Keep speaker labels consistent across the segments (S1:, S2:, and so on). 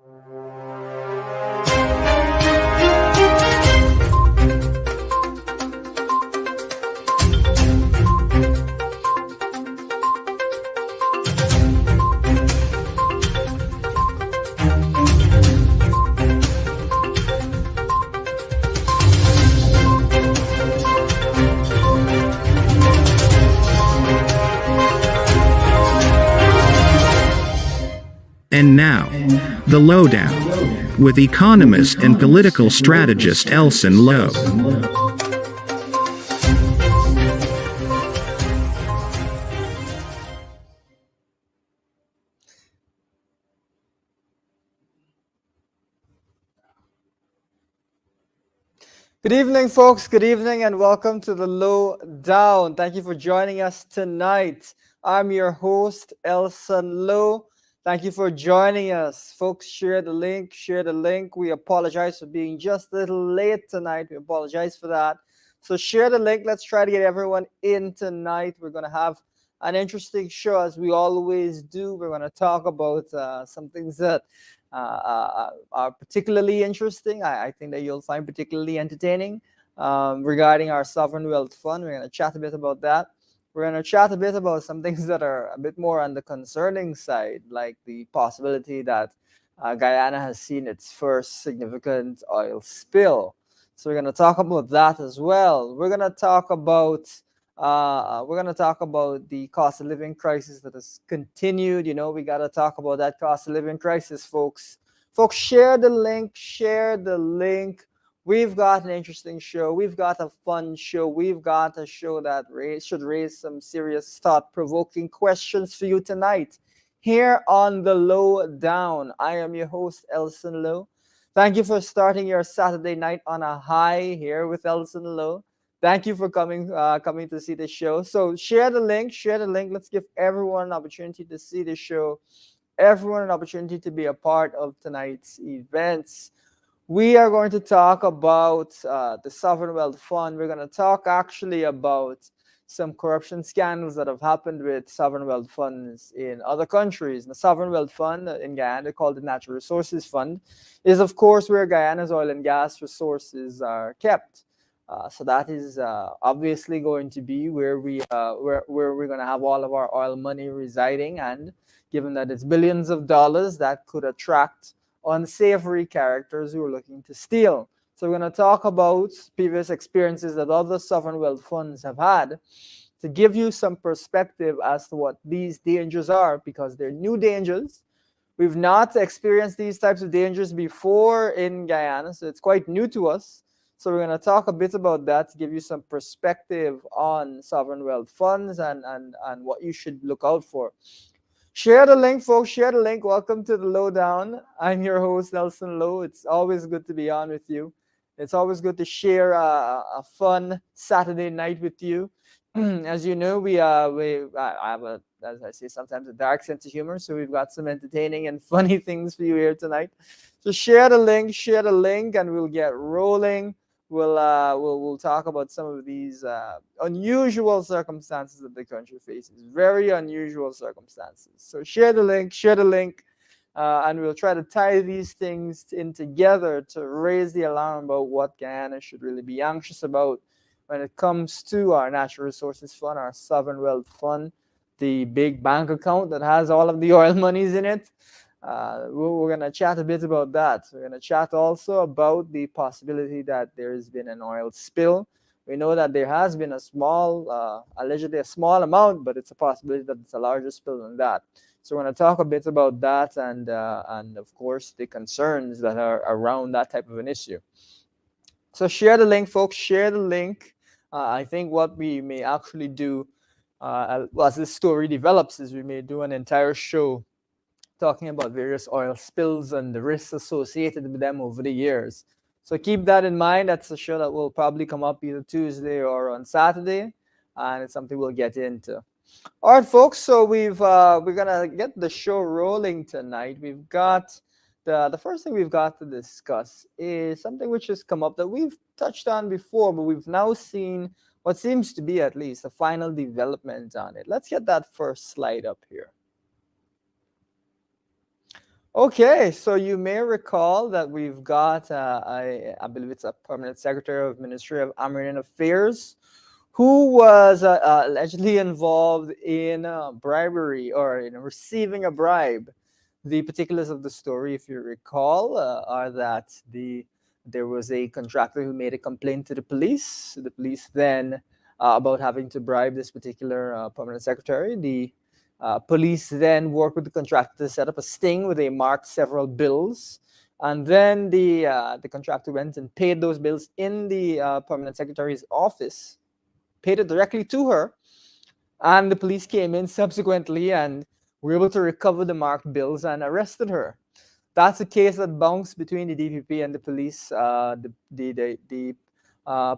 S1: And now, the Lowdown, with economist and political strategist Elson Low.
S2: Good evening, folks. Good evening, and welcome to the Lowdown. Thank you for joining us tonight. I'm your host, Elson Low. Thank you for joining us. Folks, share the link, share the link. We apologize for being just a little late tonight. We apologize for that. So share the link. Let's try to get everyone in tonight. We're going to have an interesting show, as we always do. We're going to talk about some things that are particularly interesting. I think that you'll find particularly entertaining regarding our sovereign wealth fund. We're going to chat a bit about that. We're going to chat a bit about some things that are a bit more on the concerning side, like the possibility that Guyana has seen its first significant oil spill. So we're going to talk about that as well. We're going to talk about the cost of living crisis that has continued. You know, we got to talk about that cost of living crisis, folks. Folks, share the link. Share the link. We've got an interesting show. We've got a fun show. We've got a show that should raise some serious thought-provoking questions for you tonight here on the Lowdown. I am your host, Elson Low. Thank you for starting your Saturday night on a high here with Elson Low. Thank you for coming to see the show. So share the link. Share the link. Let's give everyone an opportunity to see the show. Everyone an opportunity to be a part of tonight's events. We are going to talk about the Sovereign Wealth Fund. We're going to talk actually about some corruption scandals that have happened with sovereign wealth funds in other countries. The Sovereign Wealth Fund in Guyana, called the Natural Resources Fund, is of course where Guyana's oil and gas resources are kept. So that is obviously going to be where we're going to have all of our oil money residing, and given that it's billions of dollars, that could attract unsavory characters who are looking to steal. So we're going to talk about previous experiences that other sovereign wealth funds have had to give you some perspective as to what these dangers are, because they're new dangers. We've not experienced these types of dangers before in Guyana, so it's quite new to us. So we're going to talk a bit about that to give you some perspective on sovereign wealth funds and what you should look out for. Share the link, folks. Share the link. Welcome to the Lowdown. I'm your host, Elson Low. It's always good to be on with you. It's always good to share a fun Saturday night with you. As you know, I have as I say, sometimes a dark sense of humor. So we've got some entertaining and funny things for you here tonight. So share the link, and we'll get rolling. We'll talk about some of these unusual circumstances that the country faces. Very unusual circumstances. So share the link, and we'll try to tie these things in together to raise the alarm about what Guyana should really be anxious about when it comes to our natural resources fund, our sovereign wealth fund, the big bank account that has all of the oil monies in it. We're going to chat a bit about that. We're going to chat also about the possibility that there has been an oil spill. We know that there has been a small, allegedly a small amount, but it's a possibility that it's a larger spill than that. So we're going to talk a bit about that and of course, the concerns that are around that type of an issue. So share the link, folks. Share the link. I think what we may actually do as this story develops is we may do an entire show talking about various oil spills and the risks associated with them over the years. So keep that in mind. That's a show that will probably come up either Tuesday or on Saturday, and it's something we'll get into. All right, folks. So we're gonna get the show rolling tonight. We've got the first thing we've got to discuss is something which has come up that we've touched on before, but we've now seen what seems to be at least a final development on it. Let's get that first slide up here. Okay, so you may recall that we've got, I believe it's a permanent secretary of Ministry of Armed Affairs, who was allegedly involved in bribery or receiving a bribe. The particulars of the story, if you recall, are that there was a contractor who made a complaint to the police. The police then, about having to bribe this particular permanent secretary. The police then worked with the contractor to set up a sting where they marked several bills. And then the contractor went and paid those bills in the permanent secretary's office, paid it directly to her, and the police came in subsequently and were able to recover the marked bills and arrested her. That's a case that bounced between the DPP and the police,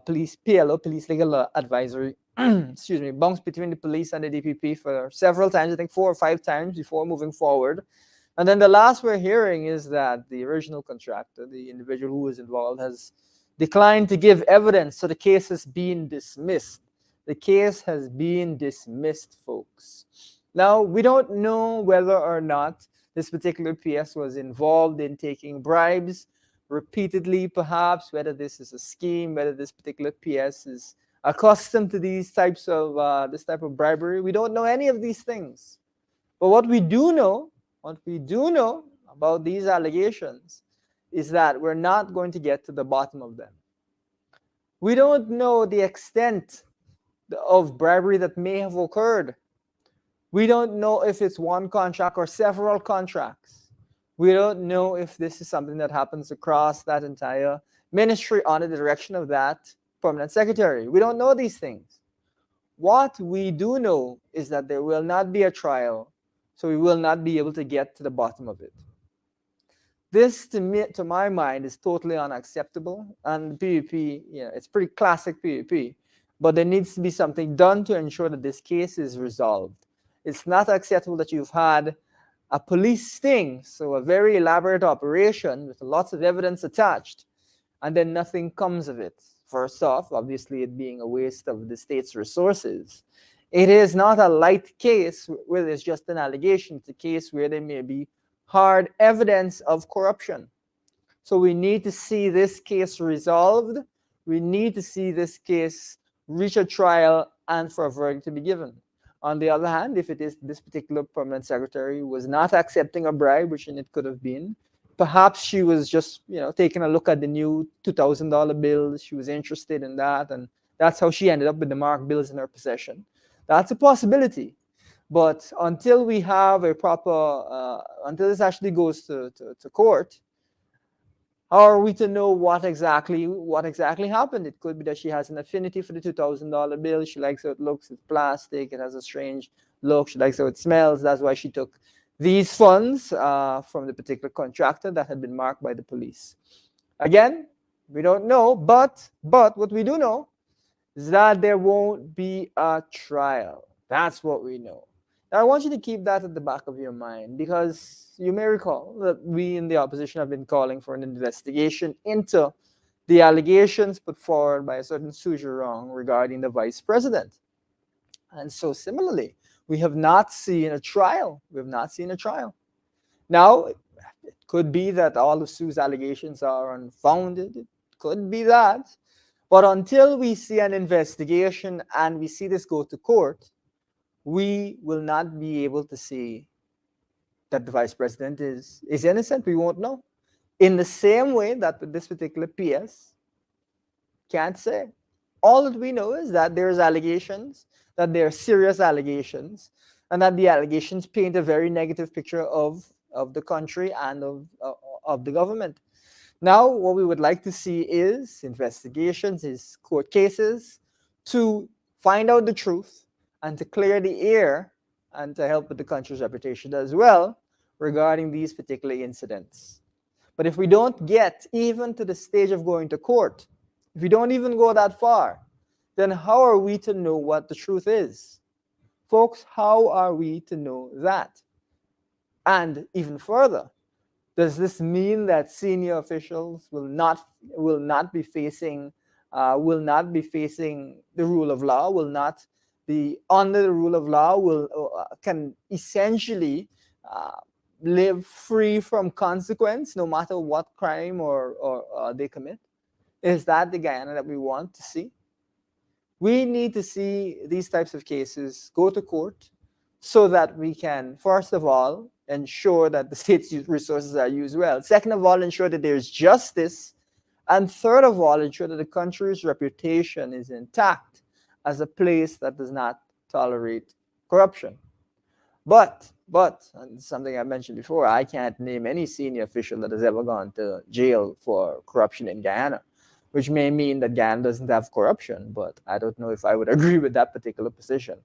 S2: police PLO, Police Legal Advisory, excuse me, bounced between the police and the DPP for several times, I think 4 or 5 times before moving forward. And then the last we're hearing is that the original contractor, the individual who was involved, has declined to give evidence, so the case has been dismissed. The case has been dismissed, folks. Now, we don't know whether or not this particular PS was involved in taking bribes repeatedly, perhaps, whether this is a scheme, whether this particular PS is accustomed to these types of this type of bribery. We don't know any of these things. But what we do know about these allegations is that we're not going to get to the bottom of them. We don't know the extent of bribery that may have occurred. We don't know if it's one contract or several contracts. We don't know if this is something that happens across that entire ministry under the direction of that permanent secretary. We don't know these things. What we do know is that there will not be a trial, so we will not be able to get to the bottom of it. This, to my mind, is totally unacceptable. And PvP, it's pretty classic PvP. But there needs to be something done to ensure that this case is resolved. It's not acceptable that you've had a police sting, so a very elaborate operation with lots of evidence attached, and then nothing comes of it. First off, obviously it being a waste of the state's resources. It is not a light case where there's just an allegation. It's a case where there may be hard evidence of corruption. So we need to see this case resolved. We need to see this case reach a trial and for a verdict to be given. On the other hand, if it is this particular permanent secretary was not accepting a bribe, which it could have been, perhaps she was just, taking a look at the new $2,000 bills. She was interested in that, and that's how she ended up with the marked bills in her possession. That's a possibility. But until we have a proper, until this actually goes to court, how are we to know what exactly happened? It could be that she has an affinity for the $2,000 bill. She likes how it looks. It's plastic. It has a strange look. She likes how it smells. That's why she took these funds from the particular contractor that had been marked by the police. Again, we don't know, but what we do know is that there won't be a trial. That's what we know. Now, I want you to keep that at the back of your mind, because you may recall that we in the opposition have been calling for an investigation into the allegations put forward by a certain Sue Jurong regarding the vice president. And so similarly, we have not seen a trial. We have not seen a trial. Now, it could be that all of Sue's allegations are unfounded. It could be that. But until we see an investigation and we see this go to court, we will not be able to see that the vice president is innocent. We won't know. In the same way that with this particular PS, can't say. All that we know is that there's allegations, that there are serious allegations, and that the allegations paint a very negative picture of the country and of the government. Now, what we would like to see is investigations, is court cases, to find out the truth and to clear the air and to help with the country's reputation as well regarding these particular incidents. But if we don't get even to the stage of going to court, if we don't even go that far, then how are we to know what the truth is? Folks, how are we to know that? And even further, does this mean that senior officials will not be facing the rule of law, will not be under the rule of law, can essentially live free from consequence, no matter what crime or they commit? Is that the Guyana that we want to see? We need to see these types of cases go to court so that we can, first of all, ensure that the state's resources are used well. Second of all, ensure that there's justice. And third of all, ensure that the country's reputation is intact as a place that does not tolerate corruption. And something I mentioned before, I can't name any senior official that has ever gone to jail for corruption in Guyana, which may mean that Guyana doesn't have corruption, but I don't know if I would agree with that particular position.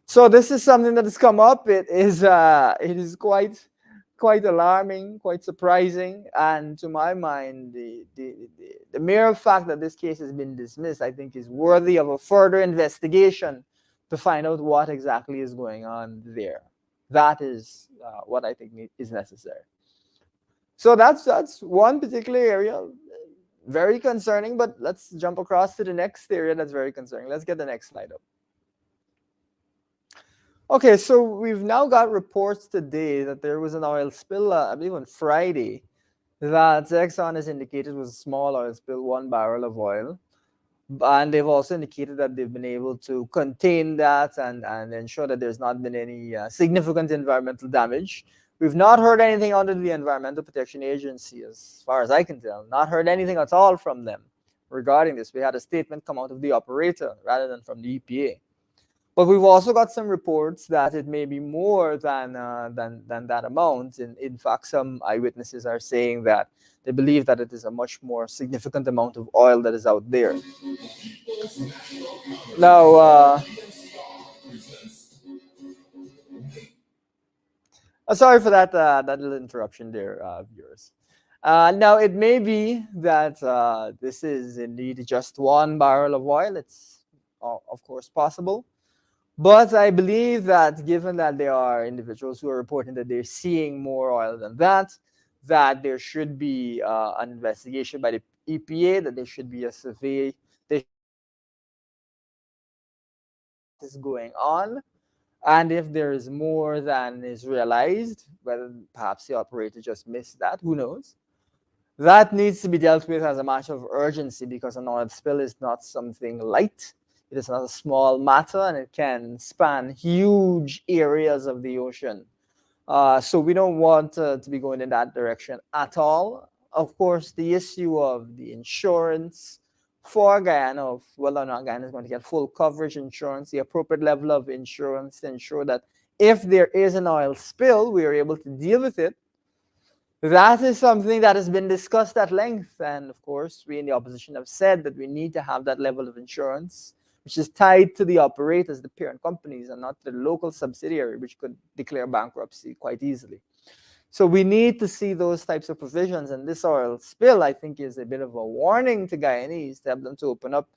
S2: So this is something that has come up. It is quite alarming, quite surprising, and to my mind, the mere fact that this case has been dismissed, I think, is worthy of a further investigation to find out what exactly is going on there. That is what I think is necessary. So that's one particular area, very concerning. But let's jump across to the next area that's very concerning. Let's get the next slide up. Okay, so we've now got reports today that there was an oil spill, I believe on Friday, that Exxon has indicated was a small oil spill, 1 barrel of oil. And they've also indicated that they've been able to contain that and ensure that there's not been any significant environmental damage. We've not heard anything under the Environmental Protection Agency, as far as I can tell, not heard anything at all from them regarding this. We had a statement come out of the operator rather than from the EPA. But we've also got some reports that it may be more than that amount. In fact, some eyewitnesses are saying that they believe that it is a much more significant amount of oil that is out there. Now, sorry for that little interruption there, viewers. Now, it may be that this is indeed just 1 barrel of oil. It's, of course, possible. But I believe that given that there are individuals who are reporting that they're seeing more oil than that there should be an investigation by the EPA, that there should be a survey that is going on. And if there is more than is realized, whether perhaps the operator just missed that, who knows? That needs to be dealt with as a matter of urgency, because an oil spill is not something light. It is not a small matter, and it can span huge areas of the ocean. So we don't want to be going in that direction at all. Of course, the issue of the insurance for Guyana, of whether or not Guyana is going to get full coverage insurance, the appropriate level of insurance to ensure that if there is an oil spill, we are able to deal with it. That is something that has been discussed at length. And of course, we in the opposition have said that we need to have that level of insurance, which is tied to the operators, the parent companies, and not the local subsidiary, which could declare bankruptcy quite easily. So we need to see those types of provisions. And this oil spill, I think, is a bit of a warning to Guyanese, to have them to open up,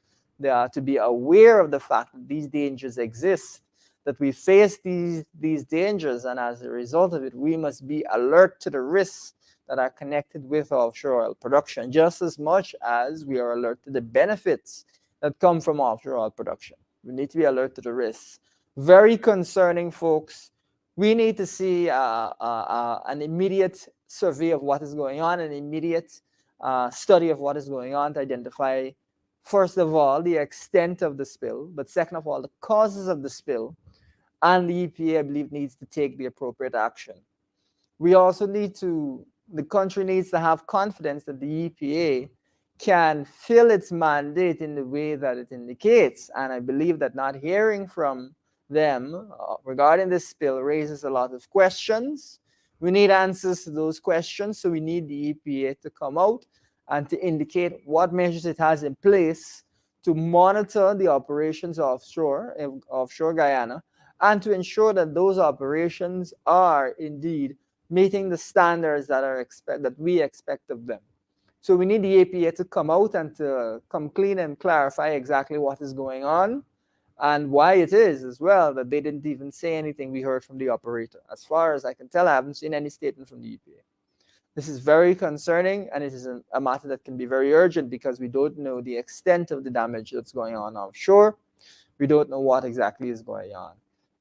S2: to be aware of the fact that these dangers exist, that we face these dangers, and as a result of it, we must be alert to the risks that are connected with offshore oil production, just as much as we are alert to the benefits that come from offshore oil production. We need to be alert to the risks. Very concerning, folks. We need to see an immediate survey of what is going on, an immediate study of what is going on to identify, first of all, the extent of the spill, but second of all, the causes of the spill. And the EPA, I believe, needs to take the appropriate action. We also the country needs to have confidence that the EPA can fill its mandate in the way that it indicates. And I believe that not hearing from them regarding this spill raises a lot of questions. We need answers to those questions, so we need the EPA to come out and to indicate what measures it has in place to monitor the operations offshore Guyana, and to ensure that those operations are indeed meeting the standards that we expect of them. So we need the EPA to come out and to come clean and clarify exactly what is going on and why it is as well that they didn't even say anything we heard from the operator. As far as I can tell, I haven't seen any statement from the EPA. This is very concerning, and it is a matter that can be very urgent, because we don't know the extent of the damage that's going on offshore. We don't know what exactly is going on.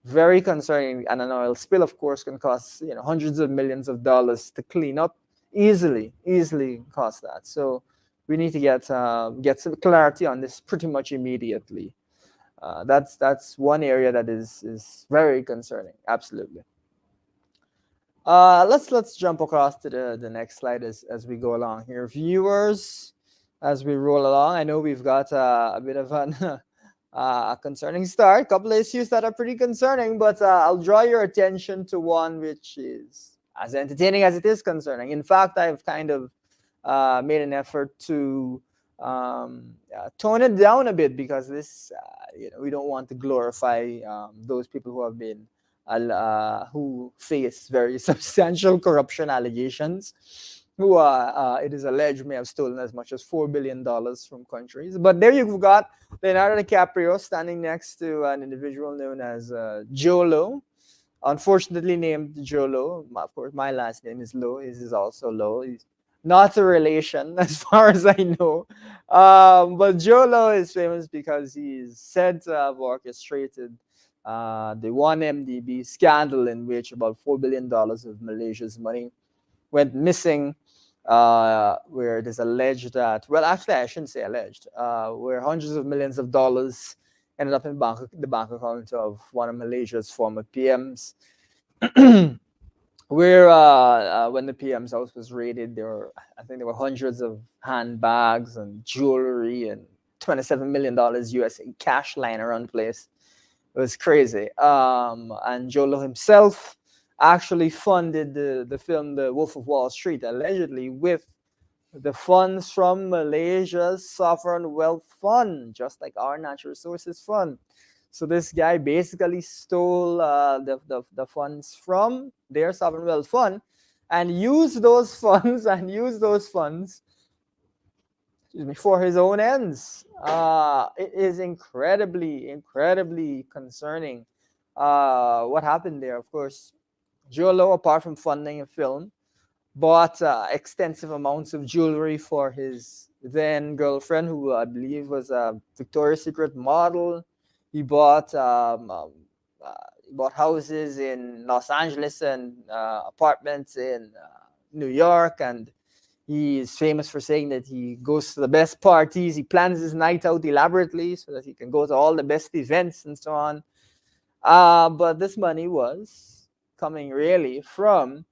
S2: Very concerning. And an oil spill, of course, can cost hundreds of millions of dollars to clean up. Easily cost that. So we need to get some clarity on this pretty much immediately. That's one area that is very concerning. Absolutely. Let's jump across to the next slide as we go along here, viewers. As we roll along, I know we've got a bit of an a concerning start. A couple of issues that are pretty concerning, but I'll draw your attention to one which is as entertaining as it is concerning. In fact, I've kind of made an effort to tone it down a bit because this, we don't want to glorify those people who have been who face very substantial corruption allegations, who it is alleged may have stolen as much as $4 billion from countries. But there you've got Leonardo DiCaprio standing next to an individual known as Jolo, unfortunately named Jolo. Of course, my last name is Low. His is also Low. He's not a relation, as far as I know. But Jolo is famous because he's said to have orchestrated the 1MDB scandal, in which about $4 billion of Malaysia's money went missing, where it is alleged that, well, actually, I shouldn't say alleged, where hundreds of millions of dollars ended up in the bank account of one of Malaysia's former PMs. Where when the PM's house was raided, I think there were hundreds of handbags and jewelry and $27 million US in cash lying around the place. It was crazy. And Jolo himself actually funded the film The Wolf of Wall Street, allegedly with the funds from Malaysia's sovereign wealth fund, just like our natural resources fund. So this guy basically stole the funds from their sovereign wealth fund and used those funds for his own ends. It is incredibly concerning what happened there. Of course, Jolo, apart from funding a film, bought extensive amounts of jewelry for his then girlfriend, who I believe was a Victoria's Secret model. He bought houses in Los Angeles and apartments in New York, and he is famous for saying that he goes to the best parties. He plans his night out elaborately so that he can go to all the best events and so on. But this money was coming really from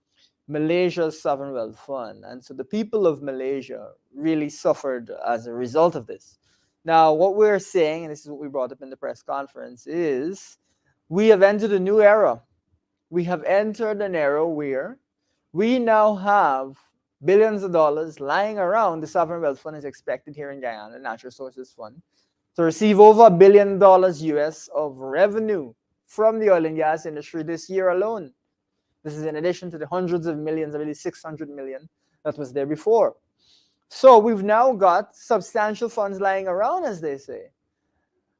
S2: Malaysia's sovereign wealth fund. And so the people of Malaysia really suffered as a result of this. Now, what we're saying, and this is what we brought up in the press conference, is we have entered a new era. We have entered an era where we now have billions of dollars lying around. The sovereign wealth fund is expected here in Guyana, the Natural Resources Fund, to receive over $1 billion US of revenue from the oil and gas industry this year alone. This is in addition to the hundreds of millions, I believe 600 million that was there before. So we've now got substantial funds lying around, as they say.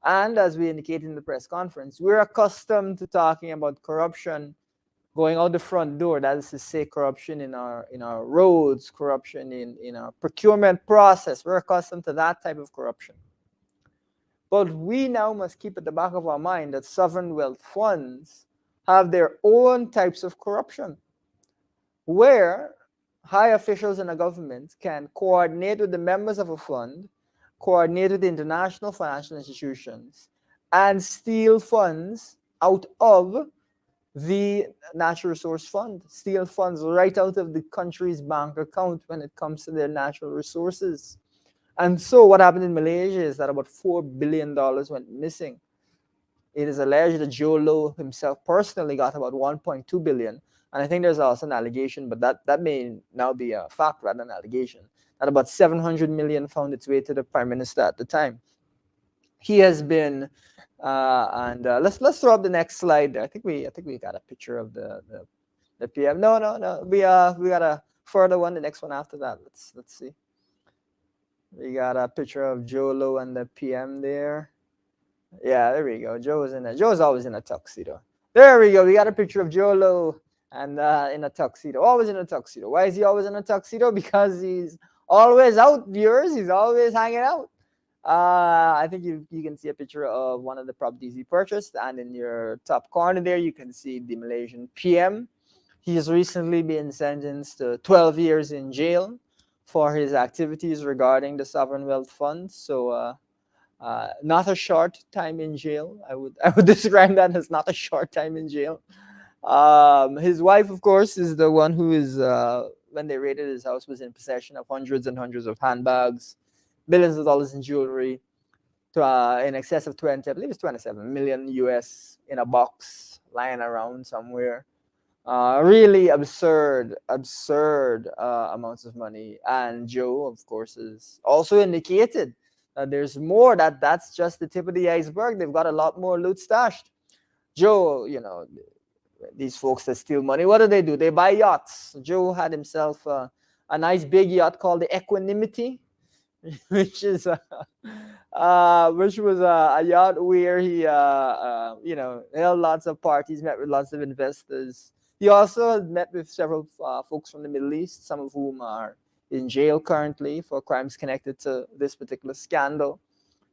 S2: And as we indicated in the press conference, we're accustomed to talking about corruption going out the front door. That is to say, corruption in our roads, corruption in our procurement process. We're accustomed to that type of corruption. But we now must keep at the back of our mind that sovereign wealth funds have their own types of corruption, where high officials in a government can coordinate with the members of a fund, coordinate with international financial institutions, and steal funds out of the natural resource fund, steal funds right out of the country's bank account when it comes to their natural resources. And so what happened in Malaysia is that about $4 billion went missing. It is alleged that Jolo himself personally got about 1.2 billion. And I think there's also an allegation, but that may now be a fact rather than an allegation, that about 700 million found its way to the Prime Minister at the time. He has been, let's throw up the next slide. I think we got a picture of the PM. No. We got a further one. The next one after that. Let's see. We got a picture of Jolo and the PM there. Yeah, there we go. Joe's always in a tuxedo. There we go. We got a picture of Jolo and in a tuxedo. Always in a tuxedo. Why is he always in a tuxedo? Because he's always out, viewers. He's always hanging out. I think you can see a picture of one of the properties he purchased, and in your top corner there, you can see the Malaysian PM. He has recently been sentenced to 12 years in jail for his activities regarding the sovereign wealth fund. So, not a short time in jail. I would describe that as not a short time in jail. His wife, of course, is the one who is when they raided his house, was in possession of hundreds and hundreds of handbags, billions of dollars in jewelry, to in excess of 20, I believe it's 27 million US in a box lying around somewhere. Really absurd amounts of money. And Joe, of course, is also indicated that there's more. That's just the tip of the iceberg. They've got a lot more loot stashed. Joe, these folks that steal money, what do? They buy yachts. Joe had himself a nice big yacht called the Equanimity, which was a yacht where he held lots of parties, met with lots of investors. He also met with several folks from the Middle East, some of whom are in jail currently for crimes connected to this particular scandal.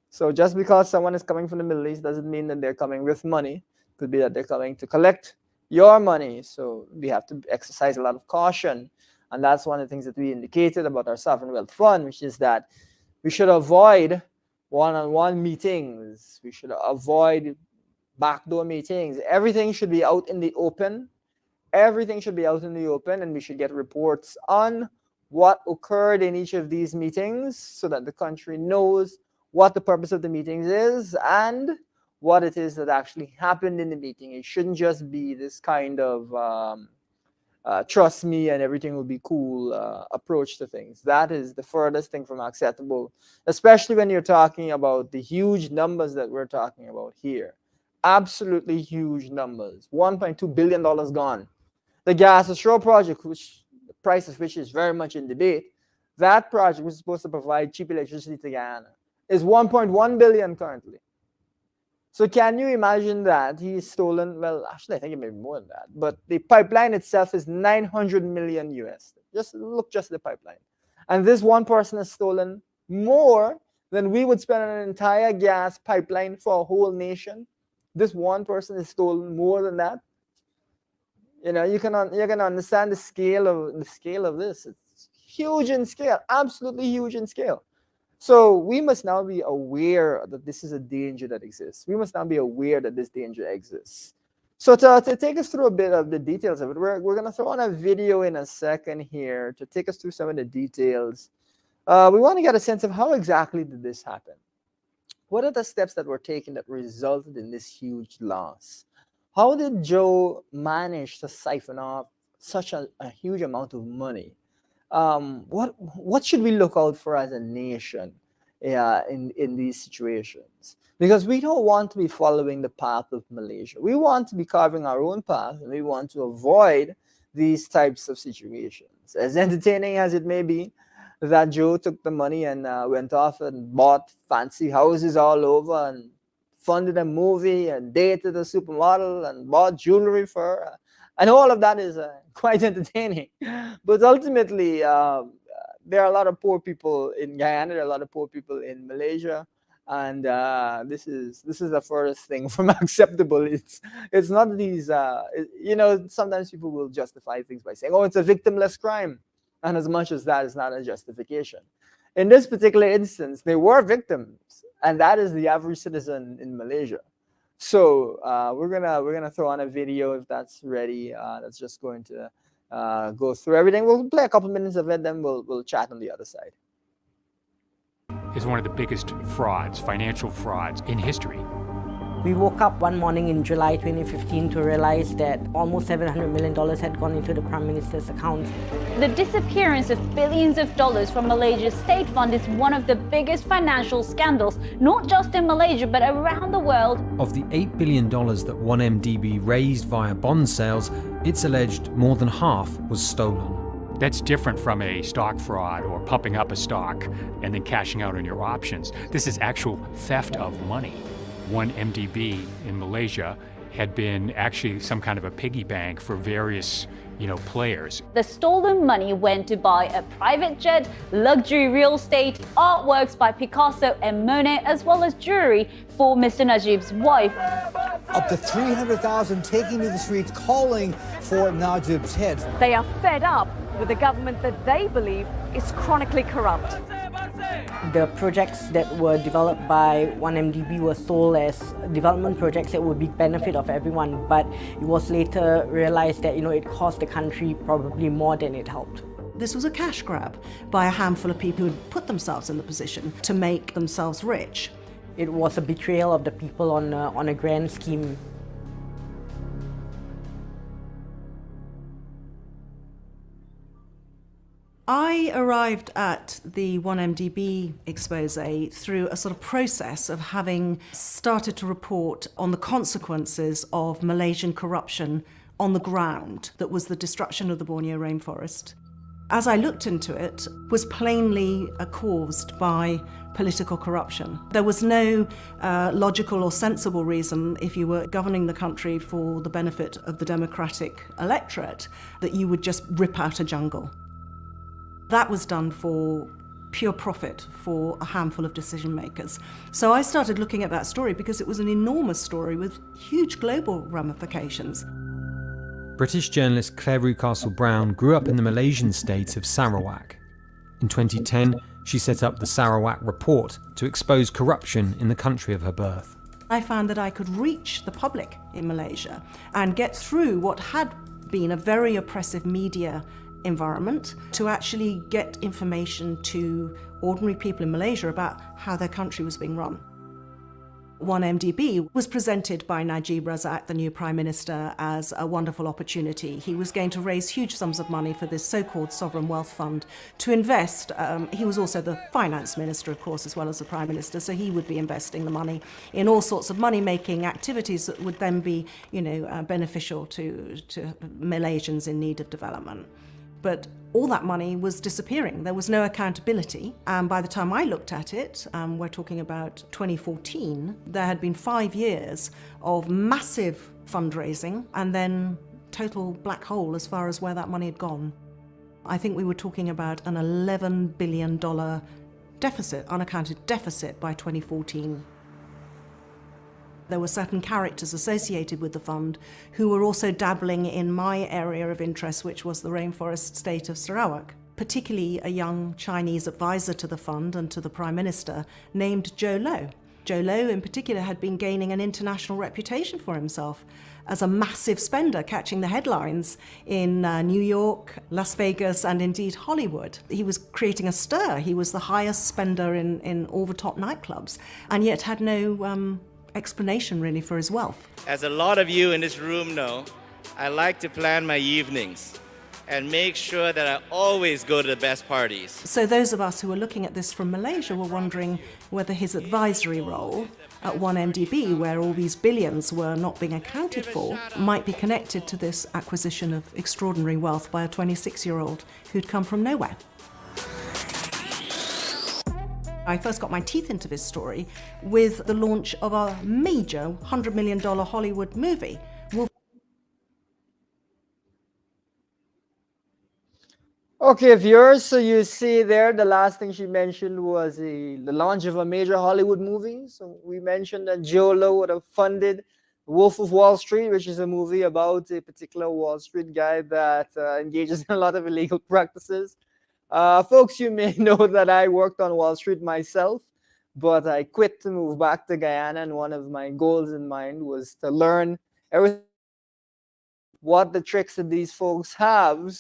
S2: So just because someone is coming from the Middle East doesn't mean that they're coming with money. It could be that they're coming to collect your money. So we have to exercise a lot of caution. And that's one of the things that we indicated about our sovereign wealth fund, which is that we should avoid one-on-one meetings. We should avoid backdoor meetings. Everything should be out in the open. Everything should be out in the open, and we should get reports on what occurred in each of these meetings so that the country knows what the purpose of the meetings is and what it is that actually happened in the meeting. It shouldn't just be this kind of trust me and everything will be cool approach to things. That is the furthest thing from acceptable, especially when you're talking about the huge numbers that we're talking about here. Absolutely huge numbers. $1.2 billion gone. The Gas Ashore project, which the price of which is very much in debate, that project was supposed to provide cheap electricity to Guyana, is 1.1 billion currently. So can you imagine that he's stolen? Well, actually, I think it may be more than that. But the pipeline itself is 900 million US. Just look, just the pipeline. And this one person has stolen more than we would spend on an entire gas pipeline for a whole nation. This one person has stolen more than that. You can understand the scale of this. It's huge in scale, absolutely huge in scale. So we must now be aware that this is a danger that exists. We must now be aware that this danger exists. So to take us through a bit of the details of it, we're going to throw on a video in a second here to take us through some of the details. We want to get a sense of how exactly did this happen? What are the steps that were taken that resulted in this huge loss? How did Joe manage to siphon off such a huge amount of money? What should we look out for as a nation in these situations? Because we don't want to be following the path of Malaysia. We want to be carving our own path, and we want to avoid these types of situations. As entertaining as it may be, that Joe took the money and went off and bought fancy houses all over and funded a movie and dated a supermodel and bought jewelry for her. And all of that is quite entertaining. But ultimately, there are a lot of poor people in Guyana, there are a lot of poor people in Malaysia. And this is the furthest thing from acceptable. It's not these, sometimes people will justify things by saying, oh, it's a victimless crime. And as much as that is not a justification. In this particular instance, they were victims. And that is the average citizen in Malaysia. So we're gonna throw on a video if that's ready. That's just going to go through everything. We'll play a couple minutes of it, then we'll chat on the other side.
S3: Is one of the biggest frauds, financial frauds in history.
S4: We woke up one morning in July 2015 to realize that almost $700 million had gone into the Prime Minister's account.
S5: The disappearance of billions of dollars from Malaysia's state fund is one of the biggest financial scandals, not just in Malaysia, but around the world.
S6: Of the $8 billion that 1MDB raised via bond sales, it's alleged more than half was stolen.
S3: That's different from a stock fraud or pumping up a stock and then cashing out on your options. This is actual theft of money. 1MDB in Malaysia had been actually some kind of a piggy bank for various, players.
S5: The stolen money went to buy a private jet, luxury real estate, artworks by Picasso and Monet, as well as jewelry for Mr. Najib's wife.
S7: Up to 300,000 taking to the streets calling for Najib's head.
S8: They are fed up with a government that they believe is chronically corrupt.
S4: The projects that were developed by 1MDB were sold as development projects that would be benefit of everyone, but it was later realized that it cost the country probably more than it helped.
S9: This was a cash grab by a handful of people who had put themselves in the position to make themselves rich.
S4: It was a betrayal of the people on a grand scheme.
S9: I arrived at the 1MDB expose through a sort of process of having started to report on the consequences of Malaysian corruption on the ground that was the destruction of the Borneo rainforest. As I looked into it, was plainly caused by political corruption. There was no logical or sensible reason, if you were governing the country for the benefit of the democratic electorate, that you would just rip out a jungle. That was done for pure profit for a handful of decision makers. So I started looking at that story because it was an enormous story with huge global ramifications.
S6: British journalist Claire Rucastle Brown grew up in the Malaysian state of Sarawak. In 2010, she set up the Sarawak Report to expose corruption in the country of her birth.
S9: I found that I could reach the public in Malaysia and get through what had been a very oppressive media environment to actually get information to ordinary people in Malaysia about how their country was being run. 1MDB was presented by Najib Razak, the new Prime Minister, as a wonderful opportunity. He was going to raise huge sums of money for this so-called sovereign wealth fund to invest. He was also the finance minister, of course, as well as the Prime Minister, so he would be investing the money in all sorts of money-making activities that would then be, beneficial to Malaysians in need of development. But all that money was disappearing. There was no accountability. And by the time I looked at it, we're talking about 2014, there had been 5 years of massive fundraising and then total black hole as far as where that money had gone. I think we were talking about an $11 billion deficit, unaccounted deficit by 2014. There were certain characters associated with the fund who were also dabbling in my area of interest, which was the rainforest state of Sarawak, particularly a young Chinese advisor to the fund and to the Prime Minister named Joe Low. Joe Low in particular had been gaining an international reputation for himself as a massive spender, catching the headlines in New York, Las Vegas, and indeed Hollywood. He was creating a stir. He was the highest spender in all the top nightclubs, and yet had no explanation really for his wealth.
S10: As a lot of you in this room know, I like to plan my evenings and make sure that I always go to the best parties.
S9: So those of us who were looking at this from Malaysia were wondering whether his advisory role at 1MDB, where all these billions were not being accounted for, might be connected to this acquisition of extraordinary wealth by a 26-year-old who'd come from nowhere. I first got my teeth into this story with the launch of a major $100 million Hollywood movie.
S2: Okay, viewers, so you see there, the last thing she mentioned was the launch of a major Hollywood movie. So we mentioned that Joe Low would have funded Wolf of Wall Street, which is a movie about a particular Wall Street guy that engages in a lot of illegal practices. Folks, you may know that I worked on Wall Street myself, but I quit to move back to Guyana, and one of my goals in mind was to learn everything, what the tricks that these folks have,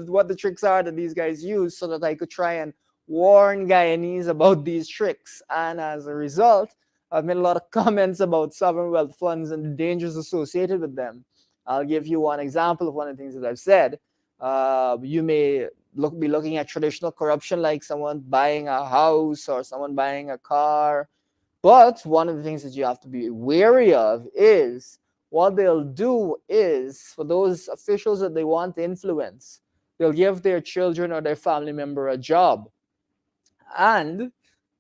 S2: what the tricks are that these guys use, so that I could try and warn Guyanese about these tricks. And as a result, I've made a lot of comments about sovereign wealth funds and the dangers associated with them. I'll give you one example of one of the things that I've said. You may be looking at traditional corruption, like someone buying a house or someone buying a car. But one of the things that you have to be wary of is what they'll do is, for those officials that they want to influence, they'll give their children or their family member a job. And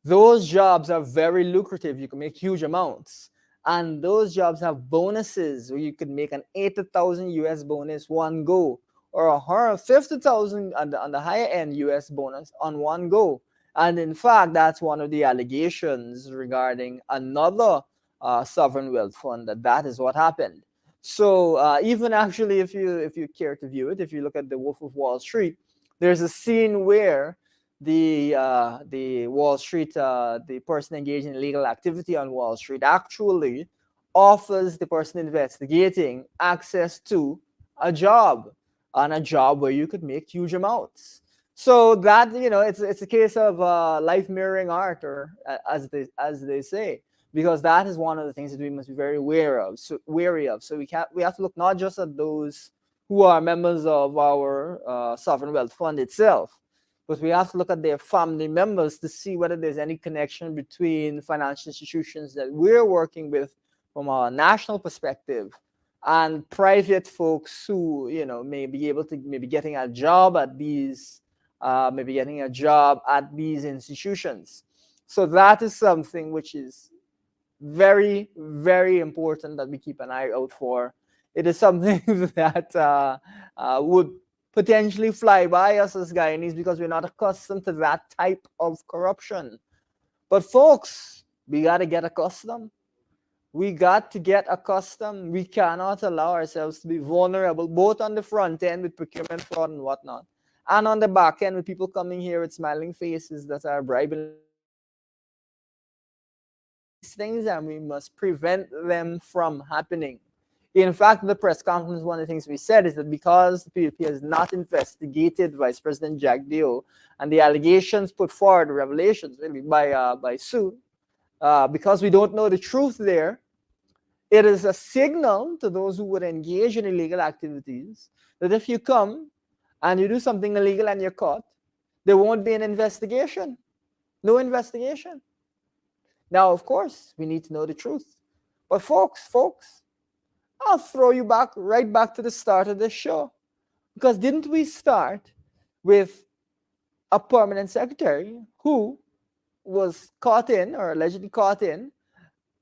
S2: those jobs are very lucrative. You can make huge amounts. And those jobs have bonuses where you could make an 80,000 US bonus one go, or 150,000 on the higher end US bonus on one go. And in fact, that's one of the allegations regarding another sovereign wealth fund, that is what happened. So even actually, if you care to view it, if you look at The Wolf of Wall Street, there's a scene where the Wall Street, the person engaged in illegal activity on Wall Street actually offers the person investigating access to a job, on a job where you could make huge amounts. So that, it's a case of life mirroring art, or as they say, because that is one of the things that we must be very wary of. So we have to look not just at those who are members of our sovereign wealth fund itself, but we have to look at their family members to see whether there's any connection between financial institutions that we're working with from a national perspective and private folks who, may be able to maybe getting a job at these institutions. So that is something which is very, very important that we keep an eye out for. It is something that would potentially fly by us as Guyanese because we're not accustomed to that type of corruption. But folks, we got to get accustomed. We got to get accustomed. We cannot allow ourselves to be vulnerable, both on the front end with procurement fraud and whatnot, and on the back end with people coming here with smiling faces that are bribing these things, and we must prevent them from happening. In fact, in the press conference, one of the things we said is that because the PDP has not investigated Vice President Jack Dio and the allegations put forward, the revelations really by Sue, because we don't know the truth there, it is a signal to those who would engage in illegal activities that if you come and you do something illegal and you're caught, there won't be an investigation. No investigation. Now, of course, we need to know the truth. But folks, I'll throw you right back to the start of this show. Because didn't we start with a permanent secretary who was caught in, or allegedly caught in,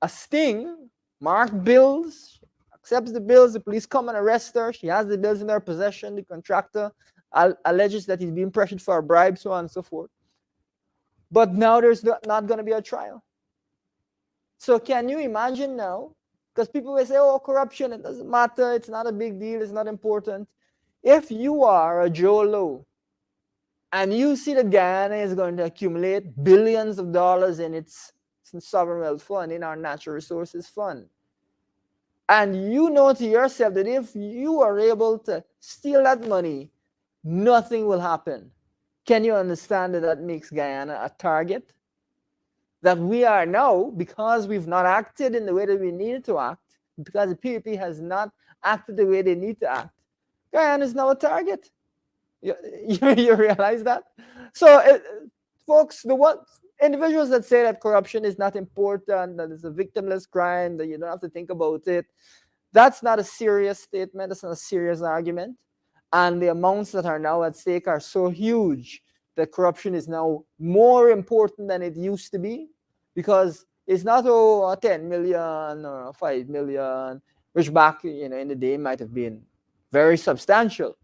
S2: a sting, marked bills, accepts the bills, the police come and arrest her, she has the bills in her possession, the contractor alleges that he's being pressured for a bribe, so on and so forth. But now there's not going to be a trial. So can you imagine now? Because people will say, oh, corruption, it doesn't matter, it's not a big deal, it's not important. If you are a Joe Low and you see that Guyana is going to accumulate billions of dollars in its sovereign wealth fund, in our natural resources fund, and you know to yourself that if you are able to steal that money, nothing will happen. Can you understand that makes Guyana a target? That we are now, because we've not acted in the way that we needed to act, because the PDP has not acted the way they need to act, Guyana is now a target. You realize that? So, folks, individuals that say that corruption is not important, that it's a victimless crime, that you don't have to think about it, that's not a serious statement. That's not a serious argument. And the amounts that are now at stake are so huge that corruption is now more important than it used to be, because it's not 10 million or 5 million, which back in the day might have been very substantial.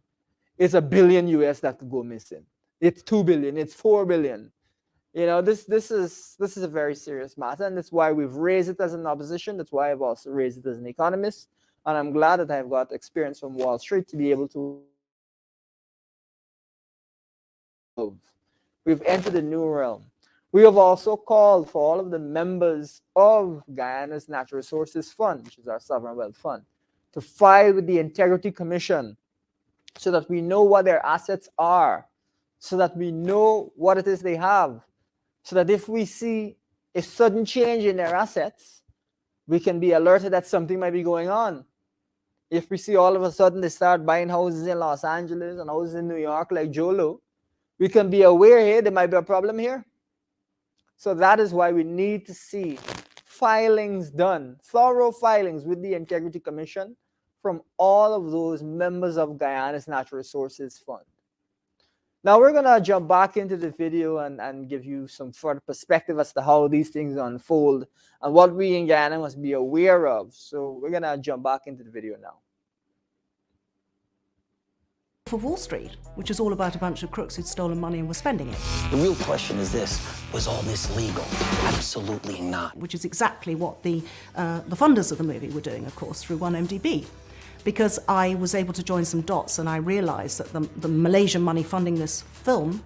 S2: It's $1 billion US that could go missing. It's 2 billion. It's 4 billion. This is a very serious matter, and that's why we've raised it as an opposition. That's why I've also raised it as an economist, and I'm glad that I've got experience from Wall Street to be able to. We've entered a new realm. We have also called for all of the members of Guyana's Natural Resources Fund, which is our sovereign wealth fund, to file with the Integrity Commission so that we know what their assets are, so that we know what it is they have, so that if we see a sudden change in their assets, we can be alerted that something might be going on. If we see all of a sudden they start buying houses in Los Angeles and houses in New York like Jolo, we can be aware, hey, there might be a problem here. So that is why we need to see filings done, thorough filings with the Integrity Commission from all of those members of Guyana's Natural Resources Fund. Now we're gonna jump back into the video and give you some further perspective as to how these things unfold and what we in Guyana must be aware of. So we're gonna jump back into the video now.
S9: For Wall Street, which is all about a bunch of crooks who'd stolen money and were spending it.
S11: The real question is this: was all this legal? Absolutely not.
S9: Which is exactly what the funders of the movie were doing, of course, through 1MDB. Because I was able to join some dots and I realized that the Malaysian money funding this film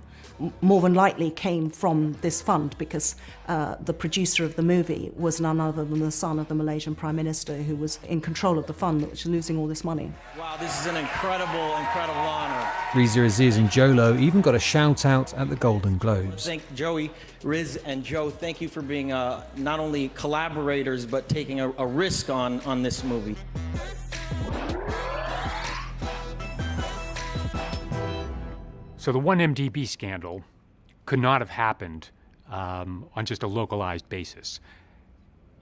S9: more than likely came from this fund, because the producer of the movie was none other than the son of the Malaysian Prime Minister, who was in control of the fund, which is losing all this money.
S12: Wow, this is an incredible, incredible honor.
S6: Reza Aziz and Jolo even got a shout out at the Golden Globes.
S12: Thank Joey, Riz, and Joe. Thank you for being not only collaborators, but taking a risk on this movie.
S3: So the 1MDB scandal could not have happened on just a localized basis.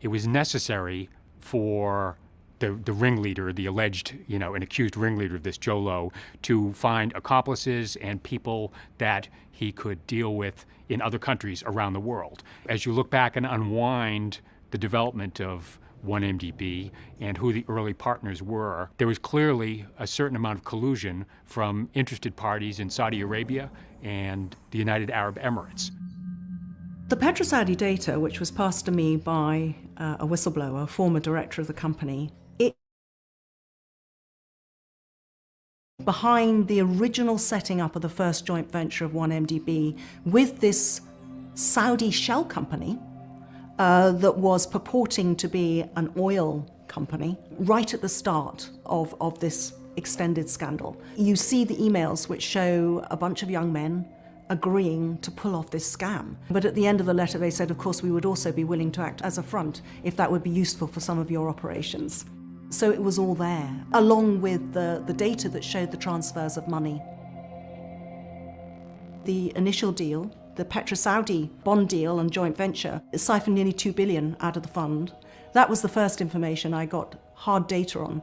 S3: It was necessary for the ringleader, the alleged, an accused ringleader of this, Jolo, to find accomplices and people that he could deal with in other countries around the world. As you look back and unwind the development of 1MDB and who the early partners were, there was clearly a certain amount of collusion from interested parties in Saudi Arabia and the United Arab Emirates.
S9: The Petro-Saudi data, which was passed to me by a whistleblower, a former director of the company, behind the original setting up of the first joint venture of 1MDB with this Saudi shell company, that was purporting to be an oil company right at the start of this extended scandal. You see the emails which show a bunch of young men agreeing to pull off this scam. But at the end of the letter they said, of course, we would also be willing to act as a front if that would be useful for some of your operations. So it was all there, along with the data that showed the transfers of money. The initial deal, the Petro-Saudi bond deal and joint venture, siphoned nearly $2 billion out of the fund. That was the first information I got hard data on.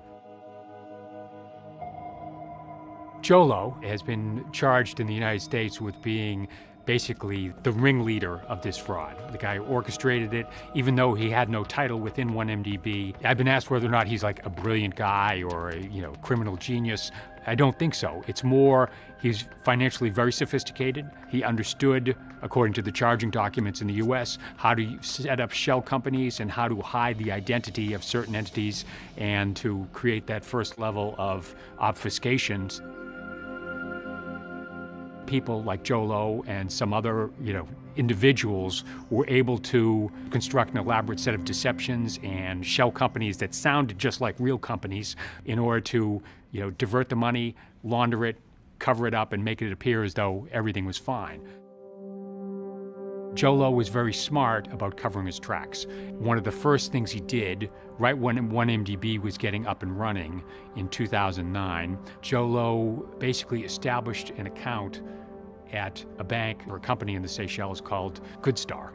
S3: Jolo has been charged in the United States with being basically the ringleader of this fraud, the guy who orchestrated it, even though he had no title within 1MDB. I've been asked whether or not he's like a brilliant guy or a criminal genius. I don't think so. It's more, he's financially very sophisticated. He understood, according to the charging documents in the US, how to set up shell companies and how to hide the identity of certain entities and to create that first level of obfuscations. People like Jolo and some other, individuals were able to construct an elaborate set of deceptions and shell companies that sounded just like real companies in order to, divert the money, launder it, cover it up, and make it appear as though everything was fine. Jolo was very smart about covering his tracks. One of the first things he did, right when 1MDB was getting up and running in 2009, Jolo basically established an account at a bank or a company in the Seychelles called Goodstar.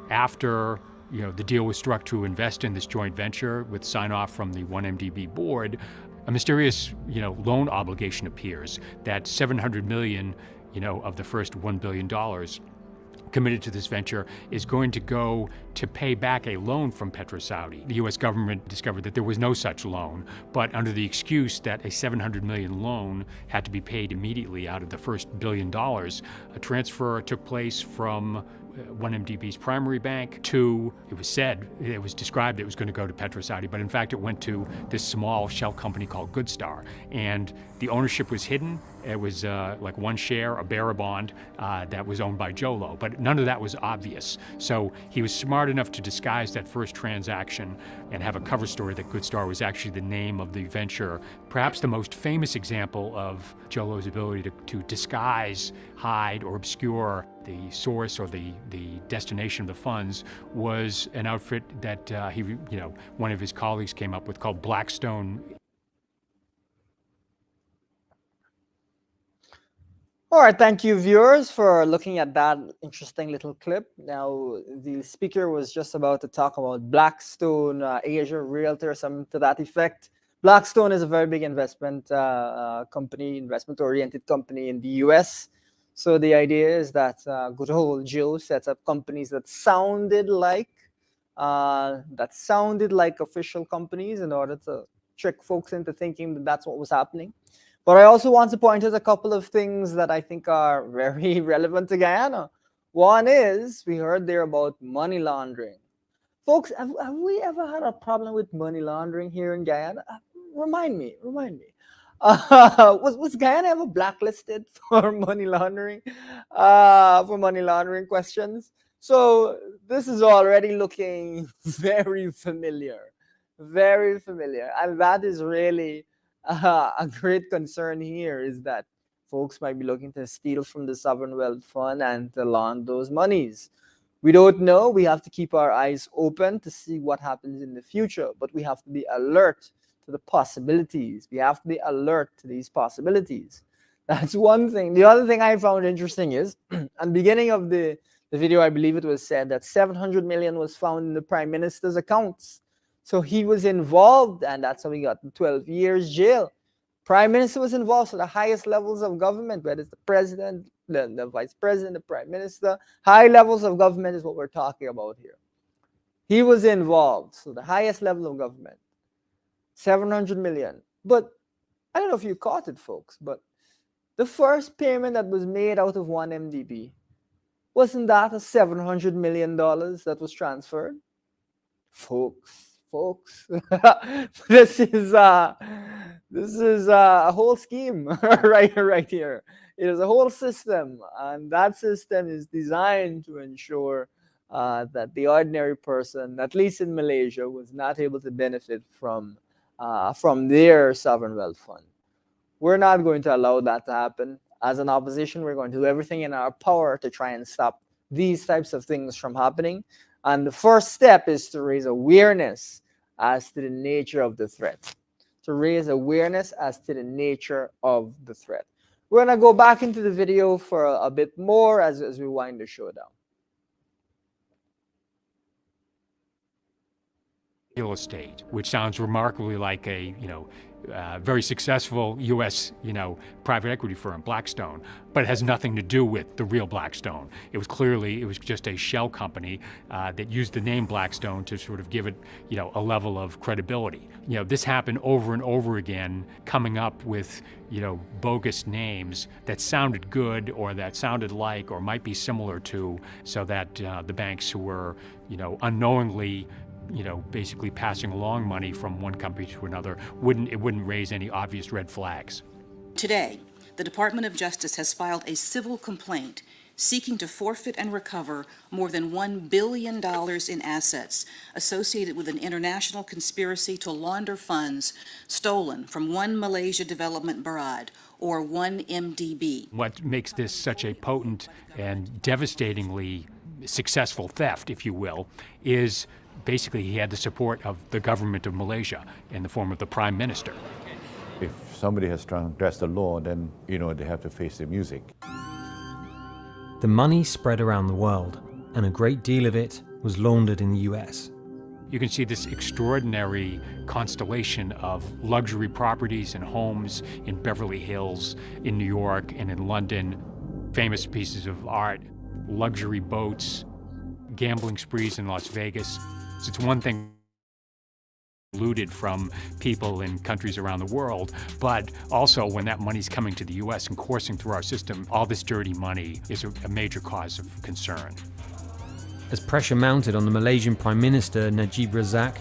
S3: After the deal was struck to invest in this joint venture with sign-off from the 1MDB board, a mysterious loan obligation appears that $700 million of the first $1 billion committed to this venture is going to go to pay back a loan from Petro-Saudi. The U.S. government discovered that there was no such loan, but under the excuse that a $700 million loan had to be paid immediately out of the first $1 billion, a transfer took place from 1MDB's primary bank to, it was described it was going to go to Petro-Saudi, but in fact it went to this small shell company called Goodstar. And the ownership was hidden. It was like one share, a bearer bond, that was owned by Jolo, but none of that was obvious. So he was smart enough to disguise that first transaction and have a cover story that Goodstar was actually the name of the venture. Perhaps the most famous example of Jolo's ability to disguise, hide, or obscure the source or the destination of the funds was an outfit that one of his colleagues came up with called Blackstone.
S2: All right, thank you, viewers, for looking at that interesting little clip. Now, the speaker was just about to talk about Blackstone Asia Realtor, something to that effect. Blackstone is a very big investment company, investment-oriented company in the US. So the idea is that good old Joe sets up companies that sounded like official companies in order to trick folks into thinking that that's what was happening. But I also want to point out a couple of things that I think are very relevant to Guyana. One is, we heard there about money laundering. Folks, have we ever had a problem with money laundering here in Guyana? Remind me. Was Guyana ever blacklisted for money laundering? For money laundering questions? So this is already looking very familiar. Very familiar. And that is really a great concern here, is that folks might be looking to steal from the Sovereign Wealth Fund and to launder those monies. We don't know. We have to keep our eyes open to see what happens in the future, but we have to be alert to the possibilities. We have to be alert to these possibilities. That's one thing. The other thing I found interesting is, at the beginning of the video, I believe it was said that 700 million was found in the Prime Minister's accounts. So he was involved, and that's how he got 12 years jail. Prime Minister was involved, so the highest levels of government, whether it's the president, the vice president, the prime minister, high levels of government is what we're talking about here. He was involved, so the highest level of government, 700 million. But I don't know if you caught it, folks, but the first payment that was made out of 1MDB, wasn't that a $700 million that was transferred? Folks, this is a whole scheme right here. It is a whole system, and that system is designed to ensure that the ordinary person, at least in Malaysia, was not able to benefit from their sovereign wealth fund. We're not going to allow that to happen. As an opposition, we're going to do everything in our power to try and stop these types of things from happening. And the first step is to raise awareness as to the nature of the threat. To raise awareness as to the nature of the threat. We're going to go back into the video for a bit more as we wind the show down.
S3: Real estate, which sounds remarkably like a, very successful U.S., private equity firm, Blackstone, but it has nothing to do with the real Blackstone. It was just a shell company that used the name Blackstone to sort of give it, a level of credibility. This happened over and over again, coming up with, bogus names that sounded good or that sounded like or might be similar to, so that the banks who were, unknowingly basically passing along money from one company to another, it wouldn't raise any obvious red flags.
S13: Today, the Department of Justice has filed a civil complaint seeking to forfeit and recover more than $1 billion in assets associated with an international conspiracy to launder funds stolen from One Malaysia Development Berhad, or 1MDB.
S3: What makes this such a potent and devastatingly successful theft, if you will, is basically he had the support of the government of Malaysia in the form of the Prime Minister.
S14: If somebody has transgressed the law, then, they have to face the music.
S6: The money spread around the world, and a great deal of it was laundered in the US.
S3: You can see this extraordinary constellation of luxury properties and homes in Beverly Hills, in New York, and in London, famous pieces of art, luxury boats, gambling sprees in Las Vegas. It's one thing looted from people in countries around the world, but also when that money's coming to the US and coursing through our system, all this dirty money is a major cause of concern.
S6: As pressure mounted on the Malaysian Prime Minister Najib Razak,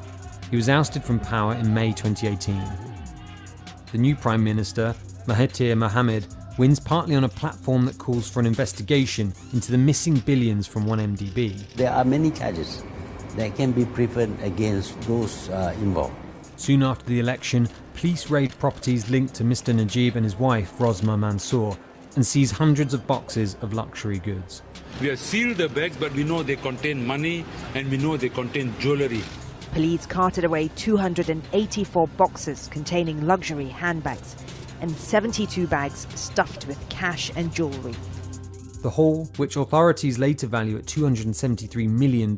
S6: he was ousted from power in May 2018. The new Prime Minister, Mahathir Mohamad, wins partly on a platform that calls for an investigation into the missing billions from 1MDB.
S11: There are many charges that can be preferred against those involved.
S6: Soon after the election, police raid properties linked to Mr. Najib and his wife, Rosma Mansour, and seize hundreds of boxes of luxury goods.
S15: We have sealed the bags, but we know they contain money and we know they contain jewellery.
S8: Police carted away 284 boxes containing luxury handbags and 72 bags stuffed with cash and jewellery.
S6: The haul, which authorities later value at $273 million,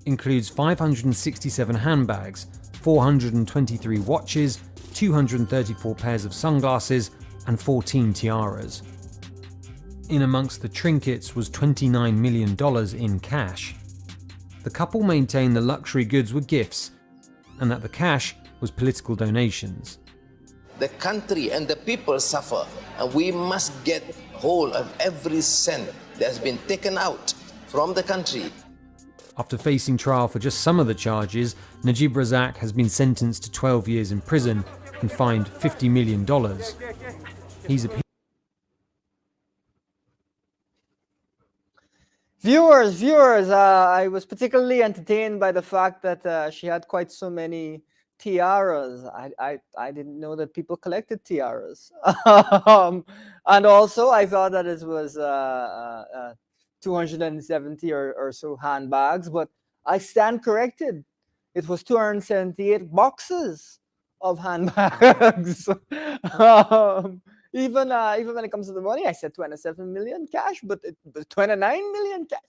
S6: includes 567 handbags, 423 watches, 234 pairs of sunglasses and 14 tiaras. In amongst the trinkets was $29 million in cash. The couple maintained the luxury goods were gifts and that the cash was political donations.
S16: The country and the people suffer, and we must get hold of every cent that's been taken out from the country.
S6: After facing trial for just some of the charges, Najib Razak has been sentenced to 12 years in prison and fined $50 million. He's appealed.
S2: Viewers, I was particularly entertained by the fact that she had quite so many tiaras. I didn't know that people collected tiaras. And also, I thought that it was 270 or so handbags, but I stand corrected. It was 278 boxes of handbags. Even when it comes to the money, I said 27 million cash, but it was 29 million cash.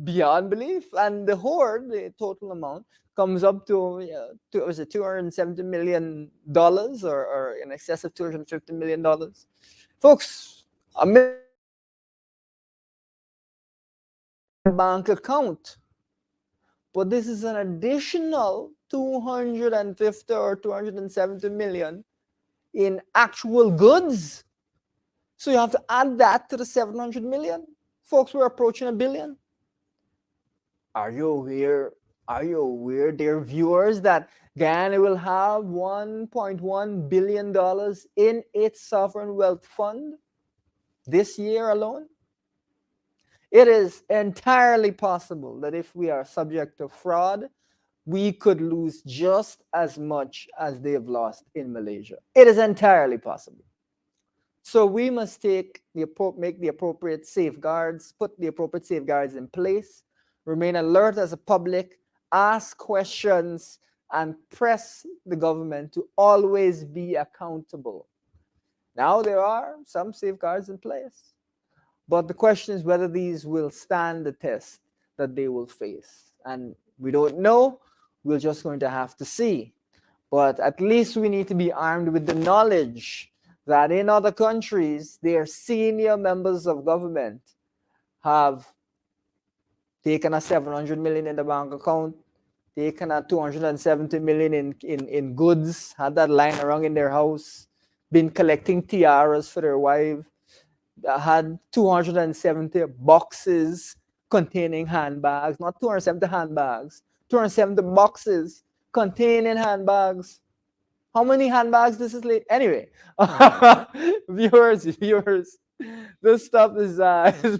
S2: Beyond belief. And the hoard, the total amount, comes up to was it $270 million or in excess of $250 million. Folks, a bank account. But this is an additional 250 or 270 million in actual goods. So you have to add that to the 700 million. Folks, we're approaching $1 billion. Are you aware, dear viewers, that Guyana will have $1.1 billion in its sovereign wealth fund this year alone? It is entirely possible that if we are subject to fraud, we could lose just as much as they've lost in Malaysia. It is entirely possible. So we must make the appropriate safeguards, put the appropriate safeguards in place, remain alert as a public, ask questions, and press the government to always be accountable. Now there are some safeguards in place, but the question is whether these will stand the test that they will face. And we don't know. We're just going to have to see. But at least we need to be armed with the knowledge that in other countries, their senior members of government have taken a 700 million in the bank account, taken a 270 million in goods, had that lying around in their house, been collecting tiaras for their wife, had 270 boxes containing handbags, not 270 handbags, 270 boxes containing handbags. How many handbags this is late? Anyway, viewers, this stuff is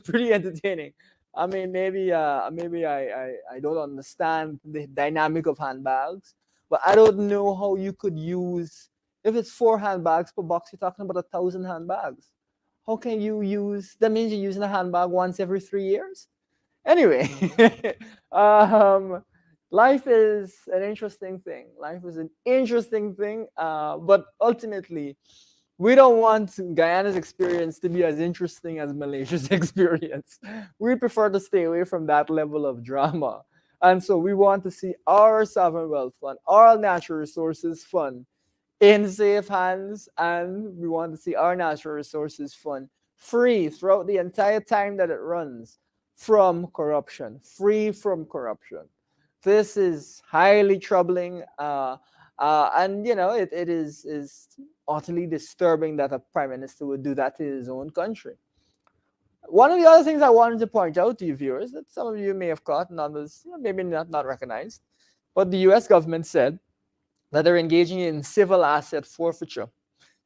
S2: pretty entertaining. I mean, maybe I don't understand the dynamic of handbags, but I don't know how you could use, if it's 4 handbags per box, you're talking about 1,000 handbags. How can you use, that means you're using a handbag once every 3 years? Anyway, life is an interesting thing. Life is an interesting thing, but ultimately, we don't want Guyana's experience to be as interesting as Malaysia's experience. We prefer to stay away from that level of drama. And so we want to see our sovereign wealth fund, our natural resources fund in safe hands, and we want to see our natural resources fund free throughout the entire time that it runs from corruption, free from corruption. This is highly troubling, and you know it is utterly disturbing that a prime minister would do that to his own country. One of the other things I wanted to point out to you viewers that some of you may have caught and others maybe not recognized, but the U.S. government said that they're engaging in civil asset forfeiture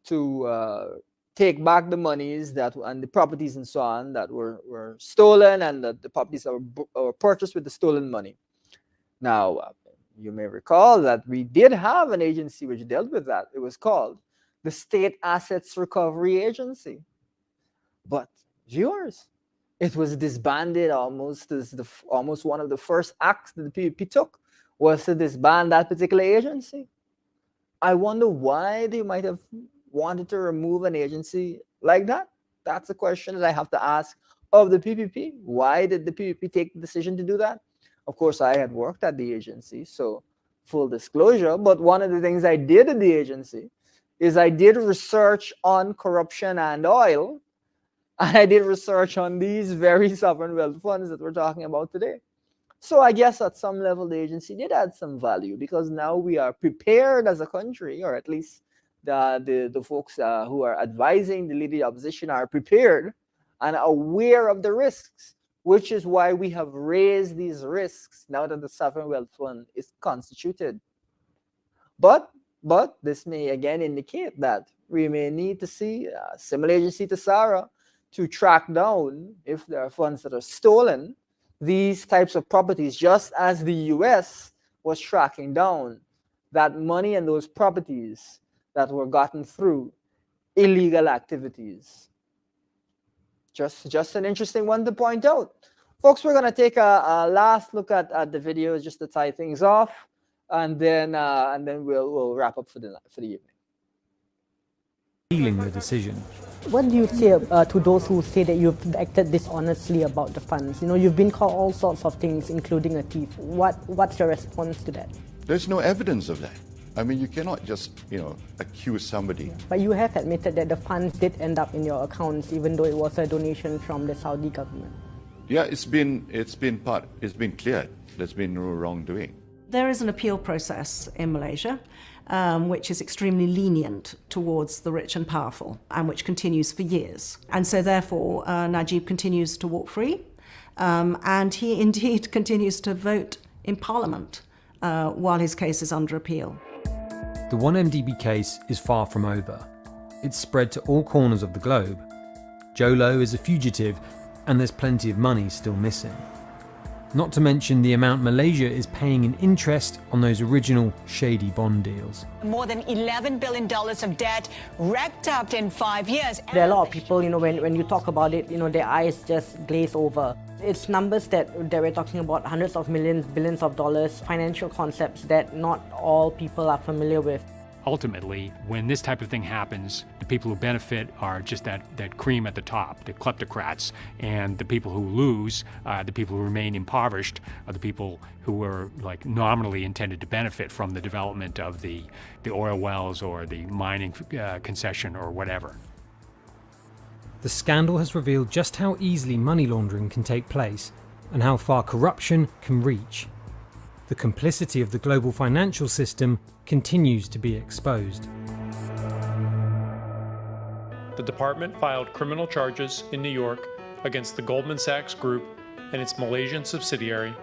S2: to take back the monies that and the properties and so on that were stolen, and that the properties that were purchased with the stolen money. Now, you may recall that we did have an agency which dealt with that. It was called the State Assets Recovery Agency. But viewers, it was disbanded almost as almost one of the first acts that the PPP took was to disband that particular agency. I wonder why they might have wanted to remove an agency like that. That's a question that I have to ask of the PPP. Why did the PPP take the decision to do that? Of course, I had worked at the agency, so full disclosure. But one of the things I did at the agency is I did research on corruption and oil, and I did research on these very sovereign wealth funds that we're talking about today. So I guess at some level the agency did add some value, because now we are prepared as a country, or at least the folks who are advising the leading opposition are prepared and aware of the risks, which is why we have raised these risks now that the sovereign wealth fund is constituted. But this may again indicate that we may need to see a similar agency to SARA to track down if there are funds that are stolen these types of properties, just as the US was tracking down that money and those properties that were gotten through illegal activities. Just an interesting one to point out. Folks, we're going to take a last look at the videos just to tie things off, and then we'll wrap up for the evening.
S6: Appealing the decision.
S4: What do you say to those who say that you've acted dishonestly about the funds? You know, you've been called all sorts of things, including a thief. What's your response to that?
S14: There's no evidence of that. I mean, you cannot just, accuse somebody.
S4: But you have admitted that the funds did end up in your accounts, even though it was a donation from the Saudi government.
S14: Yeah, it's been cleared. There's been no wrongdoing.
S9: There is an appeal process in Malaysia, which is extremely lenient towards the rich and powerful, and which continues for years. And so therefore, Najib continues to walk free, and he indeed continues to vote in Parliament while his case is under appeal.
S6: The 1MDB case is far from over. It's spread to all corners of the globe. Jolo is a fugitive, and there's plenty of money still missing. Not to mention the amount Malaysia is paying in interest on those original shady bond deals.
S17: More than $11 billion of debt racked up in 5 years.
S4: There are a lot of people, when you talk about it, their eyes just glaze over. It's numbers that we're talking about, hundreds of millions, billions of dollars, financial concepts that not all people are familiar with.
S3: Ultimately, when this type of thing happens, the people who benefit are just that cream at the top, the kleptocrats, and the people who lose, the people who remain impoverished, are the people who were nominally intended to benefit from the development of the oil wells or the mining concession or whatever.
S6: The scandal has revealed just how easily money laundering can take place and how far corruption can reach. The complicity of the global financial system continues to be exposed.
S18: The department filed criminal charges in New York against the Goldman Sachs Group and its Malaysian subsidiary,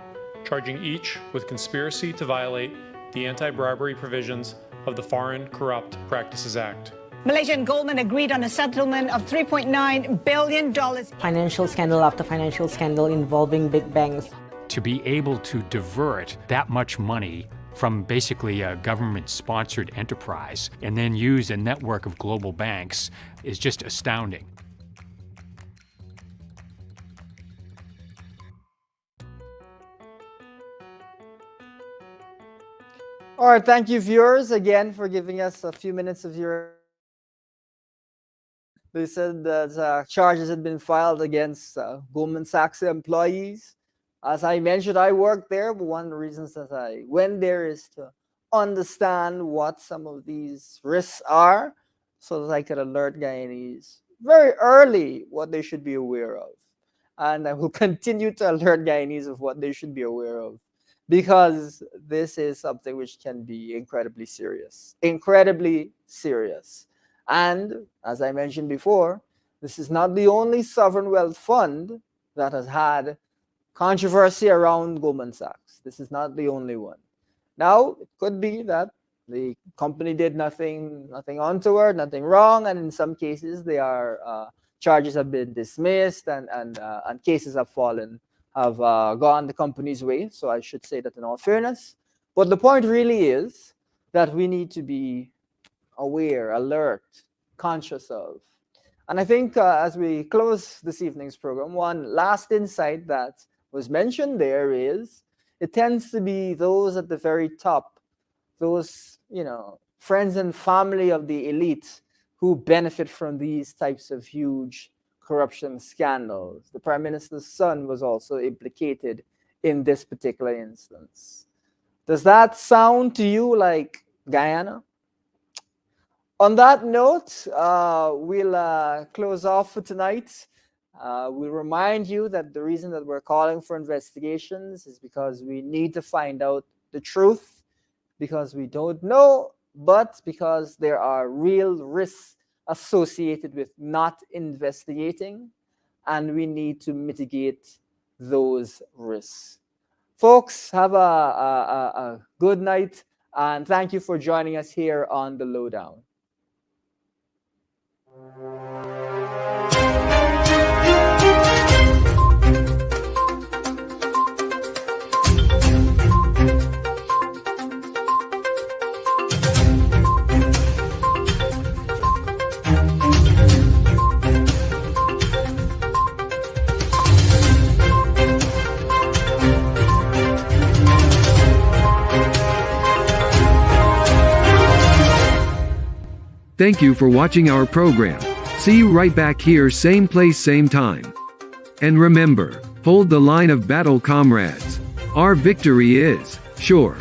S18: charging each with conspiracy to violate the anti-bribery provisions of the Foreign Corrupt Practices Act.
S17: Malaysia and Goldman agreed on a settlement of $3.9 billion.
S4: Financial scandal after financial scandal involving big banks.
S3: To be able to divert that much money from basically a government-sponsored enterprise and then use a network of global banks is just astounding.
S2: All right, thank you, viewers, again for giving us a few minutes of your. They said that charges had been filed against Goldman Sachs employees. As I mentioned, I worked there, but one of the reasons that I went there is to understand what some of these risks are, so that I could alert Guyanese very early what they should be aware of. And I will continue to alert Guyanese of what they should be aware of, because this is something which can be incredibly serious. Incredibly serious. And as I mentioned before, this is not the only sovereign wealth fund that has had controversy around Goldman Sachs. This is not the only one. Now, it could be that the company did nothing untoward, nothing wrong, and in some cases, charges have been dismissed and cases have gone the company's way. So I should say that in all fairness. But the point really is that we need to be aware, alert, conscious of. And I think as we close this evening's program, one last insight that was mentioned there is it tends to be those at the very top, those, friends and family of the elite who benefit from these types of huge corruption scandals. The Prime Minister's son was also implicated in this particular instance. Does that sound to you like Guyana? On that note, we'll close off for tonight. We'll remind you that the reason that we're calling for investigations is because we need to find out the truth, because we don't know, but because there are real risks associated with not investigating, and we need to mitigate those risks. Folks, have a good night, and thank you for joining us here on The Lowdown.
S19: Thank you for watching our program. See you right back here, same place, same time. And remember, hold the line of battle, comrades. Our victory is sure.